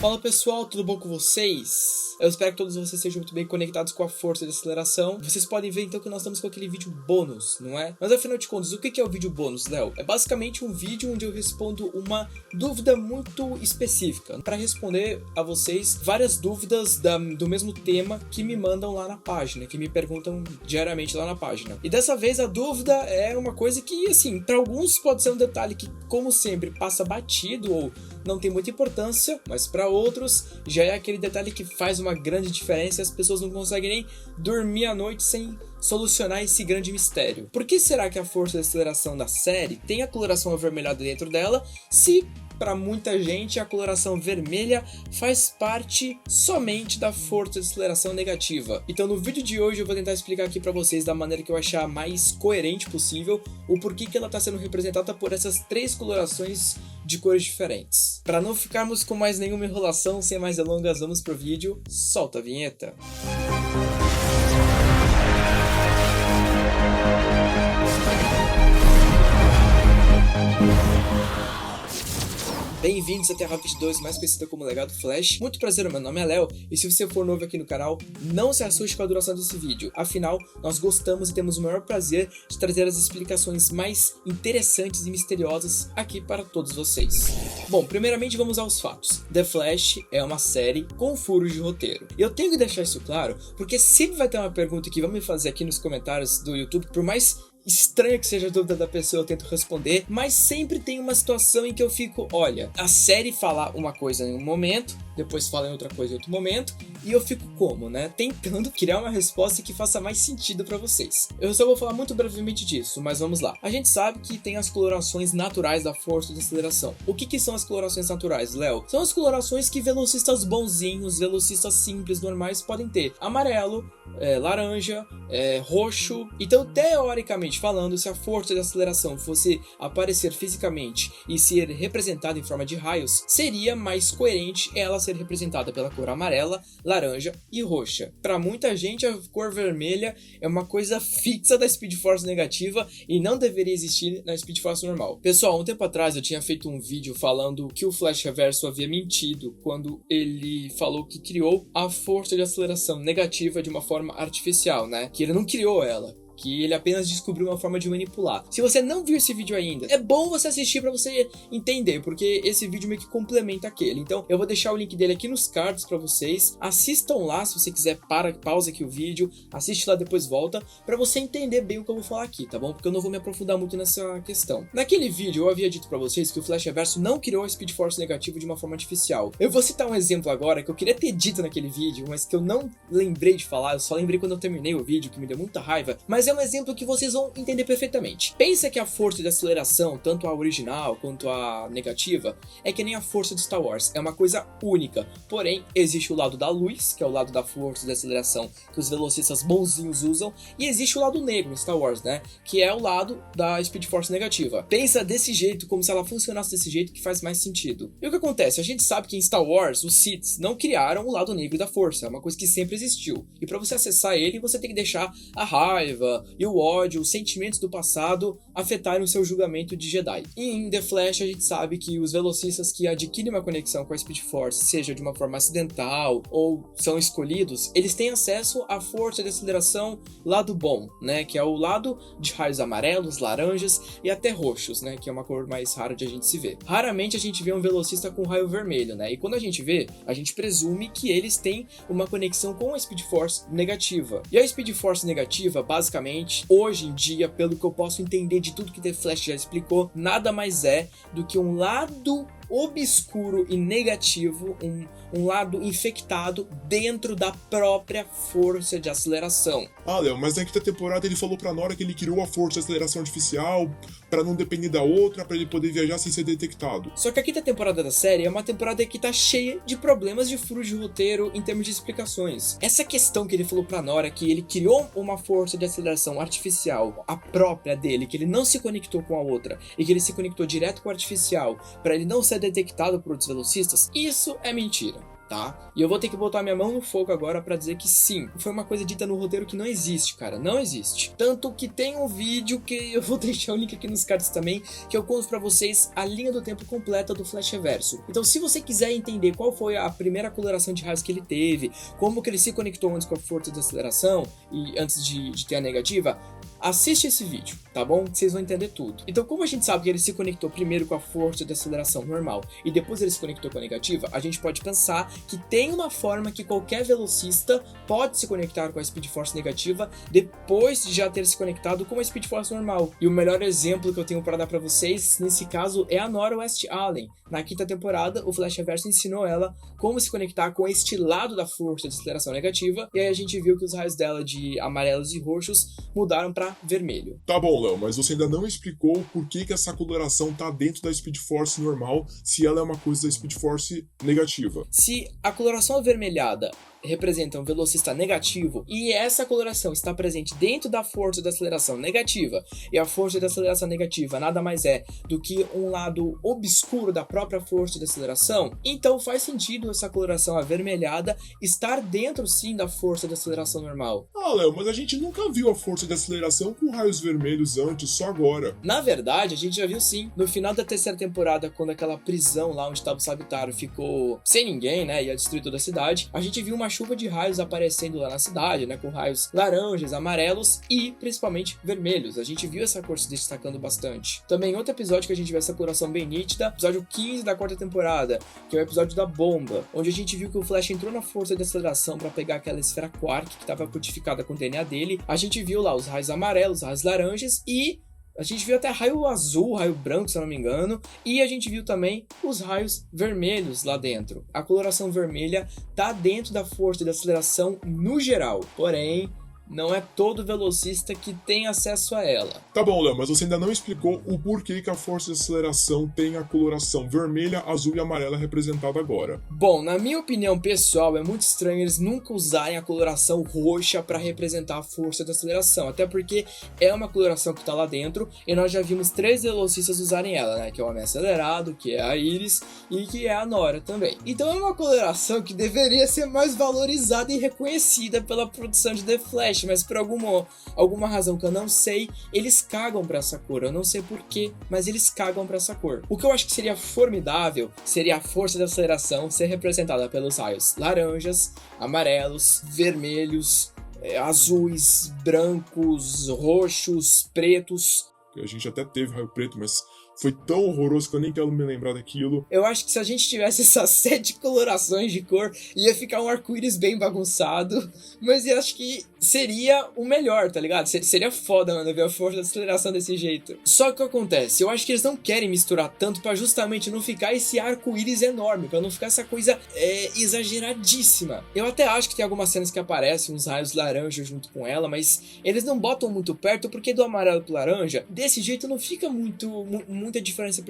Fala pessoal, tudo bom com vocês? Eu espero que todos vocês sejam muito bem conectados com a força de aceleração. Vocês podem ver então que nós estamos com aquele vídeo bônus, não é? Mas afinal de contas, o que é o vídeo bônus, Léo? É basicamente um vídeo onde eu respondo uma dúvida muito específica, para responder a vocês várias dúvidas do mesmo tema que me mandam lá na página, que me perguntam diariamente lá na página. E dessa vez a dúvida é uma coisa que, assim, para alguns pode ser um detalhe que, como sempre, passa batido ou não tem muita importância, mas para outros já é aquele detalhe que faz uma grande diferença e as pessoas não conseguem nem dormir à noite sem solucionar esse grande mistério. Por que será que a força de aceleração da série tem a coloração avermelhada dentro dela, se para muita gente a coloração vermelha faz parte somente da força de aceleração negativa? Então no vídeo de hoje eu vou tentar explicar aqui para vocês da maneira que eu achar mais coerente possível o porquê que ela está sendo representada por essas três colorações de cores diferentes. Para não ficarmos com mais nenhuma enrolação, sem mais delongas, vamos pro vídeo. Solta a vinheta. Bem-vindos à Terra 22, mais conhecida como Legado Flash. Muito prazer, meu nome é Léo, e se você for novo aqui no canal, não se assuste com a duração desse vídeo. Afinal, nós gostamos e temos o maior prazer de trazer as explicações mais interessantes e misteriosas aqui para todos vocês. Bom, primeiramente vamos aos fatos. The Flash é uma série com furos de roteiro. E eu tenho que deixar isso claro, porque sempre vai ter uma pergunta que vão me fazer aqui nos comentários do YouTube, por mais estranha que seja a dúvida da pessoa, eu tento responder, mas sempre tem uma situação em que eu fico, olha, a série fala uma coisa em um momento, depois fala em outra coisa em outro momento, e eu fico como, né? Tentando criar uma resposta que faça mais sentido pra vocês. Eu só vou falar muito brevemente disso, mas vamos lá. A gente sabe que tem as colorações naturais da força de aceleração. O que são as colorações naturais, Léo? São as colorações que velocistas bonzinhos, velocistas simples, normais podem ter. Amarelo, laranja, roxo. Então, teoricamente falando, se a força de aceleração fosse aparecer fisicamente e ser representada em forma de raios, seria mais coerente ela ser representada pela cor amarela, laranja e roxa. Para muita gente, a cor vermelha é uma coisa fixa da Speed Force negativa e não deveria existir na Speed Force normal. Pessoal, um tempo atrás eu tinha feito um vídeo falando que o Flash Reverso havia mentido quando ele falou que criou a força de aceleração negativa de uma forma artificial, né? Que ele não criou ela, que ele apenas descobriu uma forma de manipular. Se você não viu esse vídeo ainda, é bom você assistir para você entender, porque esse vídeo meio que complementa aquele. Então eu vou deixar o link dele aqui nos cards para vocês. Assistam lá, se você quiser, pausa aqui o vídeo, assiste lá, depois volta, para você entender bem o que eu vou falar aqui, tá bom? Porque eu não vou me aprofundar muito nessa questão. Naquele vídeo eu havia dito para vocês que o Flash Reverso não criou a Speed Force negativa de uma forma artificial. Eu vou citar um exemplo agora que eu queria ter dito naquele vídeo, mas que eu não lembrei de falar, eu só lembrei quando eu terminei o vídeo, que me deu muita raiva, mas é um exemplo que vocês vão entender perfeitamente. Pensa que a força de aceleração, tanto a original quanto a negativa, é que nem a força de Star Wars, é uma coisa única. Porém, existe o lado da luz, que é o lado da força de aceleração que os velocistas bonzinhos usam, e existe o lado negro em Star Wars, né, que é o lado da Speed Force negativa. Pensa desse jeito, como se ela funcionasse desse jeito, que faz mais sentido. E o que acontece? A gente sabe que em Star Wars, os Siths não criaram o lado negro da força, é uma coisa que sempre existiu. E para você acessar ele, você tem que deixar a raiva e o ódio, os sentimentos do passado afetarem o seu julgamento de Jedi. E em The Flash a gente sabe que os velocistas que adquirem uma conexão com a Speed Force, seja de uma forma acidental ou são escolhidos, eles têm acesso à força de aceleração lado bom, né, que é o lado de raios amarelos, laranjas e até roxos, né, que é uma cor mais rara de a gente se ver. Raramente a gente vê um velocista com raio vermelho, né, e quando a gente vê, a gente presume que eles têm uma conexão com a Speed Force negativa. E a Speed Force negativa, basicamente, hoje em dia, pelo que eu posso entender de tudo que The Flash já explicou, nada mais é do que um lado obscuro e negativo, um lado infectado dentro da própria força de aceleração. Ah, Léo, mas na quinta temporada ele falou pra Nora que ele criou a força de aceleração artificial pra não depender da outra, pra ele poder viajar sem ser detectado. Só que a quinta temporada da série é uma temporada que tá cheia de problemas de furo de roteiro em termos de explicações. Essa questão que ele falou pra Nora, que ele criou uma força de aceleração artificial, a própria dele, que ele não se conectou com a outra, e que ele se conectou direto com o artificial, pra ele não ser detectado por outros velocistas, isso é mentira. tá? E eu vou ter que botar minha mão no fogo agora pra dizer que sim, foi uma coisa dita no roteiro que não existe, cara, não existe. Tanto que tem um vídeo que eu vou deixar o link aqui nos cards também, que eu conto pra vocês a linha do tempo completa do Flash Reverso. Então se você quiser entender qual foi a primeira coloração de raios que ele teve, como que ele se conectou antes com a força de aceleração e antes de ter a negativa, assiste esse vídeo, tá bom? Vocês vão entender tudo. Então, como a gente sabe que ele se conectou primeiro com a força de aceleração normal e depois ele se conectou com a negativa, a gente pode pensar que tem uma forma que qualquer velocista pode se conectar com a Speed Force negativa depois de já ter se conectado com a Speed Force normal. E o melhor exemplo que eu tenho para dar para vocês, nesse caso, é a Nora West Allen. Na quinta temporada, o Flash Reverso ensinou ela como se conectar com este lado da força de aceleração negativa, e aí a gente viu que os raios dela de amarelos e roxos mudaram para vermelho. Tá bom, Léo, mas você ainda não explicou por que essa coloração tá dentro da Speed Force normal, se ela é uma coisa da Speed Force negativa. Se a coloração avermelhada representa um velocista negativo e essa coloração está presente dentro da força de aceleração negativa, e a força de aceleração negativa nada mais é do que um lado obscuro da própria força de aceleração, então faz sentido essa coloração avermelhada estar dentro sim da força de aceleração normal. Ah, Léo, mas a gente nunca viu a força de aceleração com raios vermelhos antes, só agora. Na verdade, a gente já viu sim. No final da terceira temporada, quando aquela prisão lá onde estava o Sabitaro ficou sem ninguém, né, ia destruir toda a cidade, a gente viu uma chuva de raios aparecendo lá na cidade, né, com raios laranjas, amarelos e principalmente vermelhos. A gente viu essa cor se destacando bastante. Também outro episódio que a gente viu essa coloração bem nítida, episódio 15 da quarta temporada, que é o episódio da bomba, onde a gente viu que o Flash entrou na força de aceleração para pegar aquela esfera Quark que estava codificada com o DNA dele. A gente viu lá os raios amarelos, raios laranjas e a gente viu até raio azul, raio branco, se eu não me engano, e a gente viu também os raios vermelhos lá dentro. A coloração vermelha tá dentro da força de aceleração no geral, porém não é todo velocista que tem acesso a ela. Tá bom, Léo, mas você ainda não explicou o porquê que a força de aceleração tem a coloração vermelha, azul e amarela representada agora. Bom, na minha opinião pessoal, é muito estranho eles nunca usarem a coloração roxa para representar a força de aceleração, até porque é uma coloração que tá lá dentro e nós já vimos 3 velocistas usarem ela, né? Que é o Homem Acelerado, que é a Iris e que é a Nora também. Então é uma coloração que deveria ser mais valorizada e reconhecida pela produção de The Flash, mas por alguma razão que eu não sei, eles cagam pra essa cor. Eu não sei porquê, mas eles cagam pra essa cor. O que eu acho que seria formidável seria a força de aceleração ser representada pelos raios laranjas, amarelos, vermelhos, azuis, brancos, roxos, pretos. A gente até teve raio preto, mas foi tão horroroso que eu nem quero me lembrar daquilo. Eu acho que se a gente tivesse essas 7 colorações de cor, ia ficar um arco-íris bem bagunçado. Mas eu acho que seria o melhor, tá ligado? Seria foda, mano, ver a força da aceleração desse jeito. Só que o que acontece? Eu acho que eles não querem misturar tanto pra justamente não ficar esse arco-íris enorme, pra não ficar essa coisa exageradíssima. Eu até acho que tem algumas cenas que aparecem uns raios laranja junto com ela, mas eles não botam muito perto, porque do amarelo pro laranja, desse jeito não fica muita diferença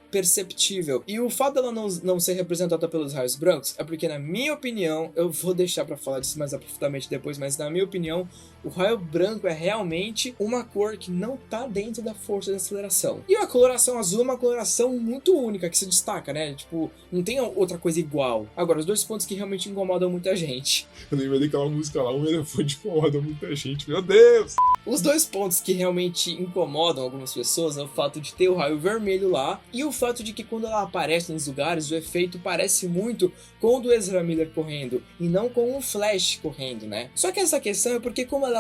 perceptível. E o fato dela não ser representada pelos raios brancos é porque, na minha opinião, eu vou deixar pra falar disso mais aprofundadamente depois, mas na minha opinião, o raio branco é realmente uma cor que não tá dentro da força de aceleração. E a coloração azul é uma coloração muito única, que se destaca, né? Tipo, não tem outra coisa igual. Agora, os 2 pontos que realmente incomodam muita gente. Eu lembrei daquela música lá, um elefante incomoda muita gente, meu Deus! Os 2 pontos que realmente incomodam algumas pessoas é o fato de ter o raio vermelho lá e o fato de que quando ela aparece nos lugares, o efeito parece muito com o do Ezra Miller correndo e não com o Flash correndo, né? Só que essa questão é porque como ela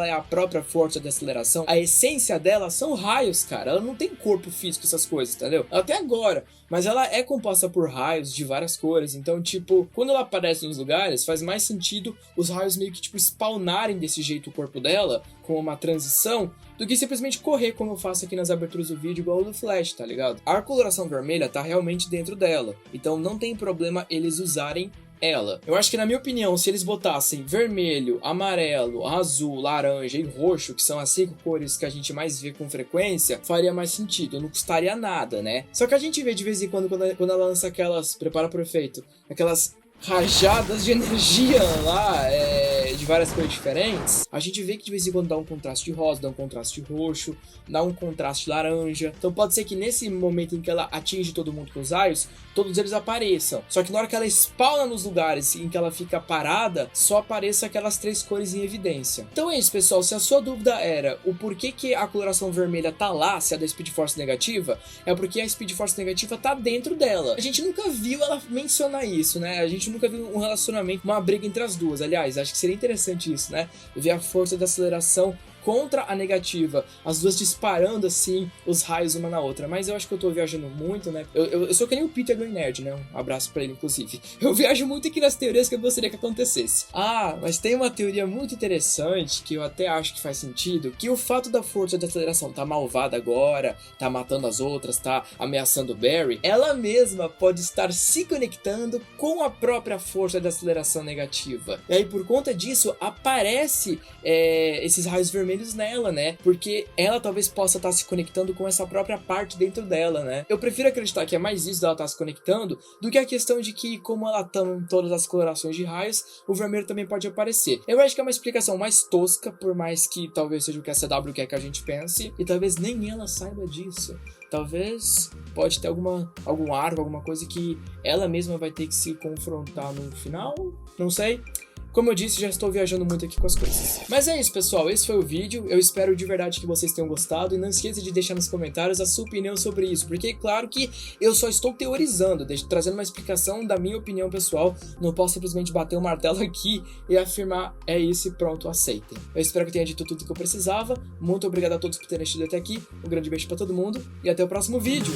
é a própria força de aceleração, a essência dela são raios, cara. Ela não tem corpo físico, essas coisas, entendeu? Até agora. Mas ela é composta por raios de várias cores, então, tipo, quando ela aparece nos lugares, faz mais sentido os raios meio que, tipo, spawnarem desse jeito o corpo dela, com uma transição, do que simplesmente correr, como eu faço aqui nas aberturas do vídeo, igual o do Flash, tá ligado? A coloração vermelha tá realmente dentro dela, então não tem problema eles usarem ela. Eu acho que, na minha opinião, se eles botassem vermelho, amarelo, azul, laranja e roxo, que são as 5 cores que a gente mais vê com frequência, faria mais sentido, não custaria nada, né? Só que a gente vê de vez em quando ela lança aquelas, prepara pro efeito, aquelas rajadas de energia lá, de várias cores diferentes, a gente vê que de vez em quando dá um contraste de rosa, dá um contraste roxo, dá um contraste laranja. Então pode ser que nesse momento em que ela atinge todo mundo com os raios, todos eles apareçam. Só que na hora que ela spawna nos lugares em que ela fica parada, só apareça aquelas 3 cores em evidência. Então é isso, pessoal. Se a sua dúvida era o porquê que a coloração vermelha tá lá, se é da Speed Force negativa, é porque a Speed Force negativa tá dentro dela. A gente nunca viu ela mencionar isso, né? A gente nunca viu um relacionamento, uma briga entre as duas. Aliás, acho que seria interessante isso, né? Ver a força da aceleração contra a negativa, as duas disparando assim os raios uma na outra. Mas eu acho que eu tô viajando muito, né? Eu sou que nem o Peter do Nerd, né? Um abraço pra ele, inclusive. Eu viajo muito aqui nas teorias que eu gostaria que acontecesse. Ah, mas tem uma teoria muito interessante que eu até acho que faz sentido, que o fato da força de aceleração tá malvada agora, tá matando as outras, tá ameaçando o Barry, ela mesma pode estar se conectando com a própria força de aceleração negativa. E aí, por conta disso, aparece esses raios vermelhos nela, né? Porque ela talvez possa estar se conectando com essa própria parte dentro dela, né? Eu prefiro acreditar que é mais isso dela estar se conectando do que a questão de que, como ela tá em todas as colorações de raios, o vermelho também pode aparecer. Eu acho que é uma explicação mais tosca, por mais que talvez seja o que a CW quer que a gente pense, e talvez nem ela saiba disso. Talvez pode ter algum arco, alguma coisa que ela mesma vai ter que se confrontar no final, não sei. Como eu disse, já estou viajando muito aqui com as coisas. Mas é isso, pessoal. Esse foi o vídeo. Eu espero de verdade que vocês tenham gostado. E não esqueça de deixar nos comentários a sua opinião sobre isso. Porque, claro que eu só estou teorizando, trazendo uma explicação da minha opinião pessoal. Não posso simplesmente bater o martelo aqui e afirmar é isso e pronto, aceitem. Eu espero que tenha dito tudo o que eu precisava. Muito obrigado a todos por terem assistido até aqui. Um grande beijo pra todo mundo. E até o próximo vídeo.